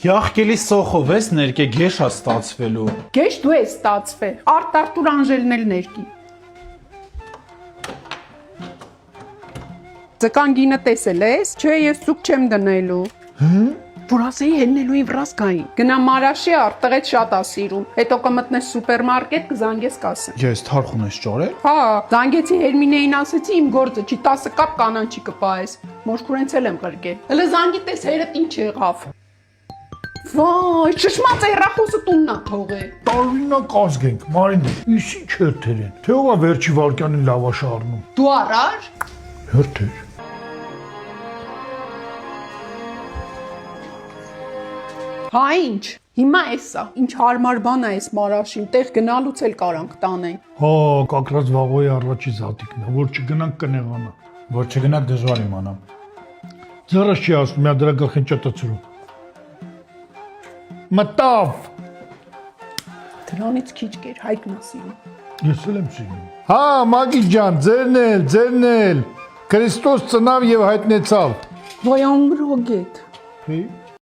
Յախկելի սոխով ես ներկե գեշ է ստացվելու։ Գեշ դու ես ստացվել, Արտուր Անժելն էլ ներկի։ Ձկան գինը տեսել ես, չէ ես ցուկ չեմ դնելու։ Որ ասեի հելնելու են վրասկային։ Գնա Մարաշի արտեղեց շատ ա սիրում։ Հետո կմտնես սուպերմարկետ կզանգես կասեն։ Ես թարխուն ես ճարել։ Հա, զանգեցի Հերմինեին ասեցի իմ գործը չի 10 կապ կանանչի կպահես։ Մոշքուրենց էլ եմ ղրկել։ Հələ զանգի տես հերդ ինչ եղավ։ Վայ, շշմած երախոսը տուննա թողե։ Տարօրինակ ազգ ենք, Մարին, իսի չերթեր են։ Թե ով է վերջի վարքյանին լավաշ առնում։ Դու արար։ Հերթեր։ Հա ինչ։ Հիմա էսա, ինչ հարմար բան է էս Մարաշին, տեղ գնալուց էլ կարանք տանենք։ Հա, կակրած վաղոյի առաջի զատիկն է, որ չգնանք կնեղանա։ Որ չգնաք դժվար իմանամ։ Ձեռս չի ասում, միա դրա գլխին ճտացրու։ Մտավ։ Դրանից քիչ կեր, հայկն է սիրում։ Ես էլ եմ սիրում։ Հա, Մագի ջան, ձերն էլ։ Քրիստոս ծնավ եւ հայտնեցավ։ Վայ ամրոգետ։ Թե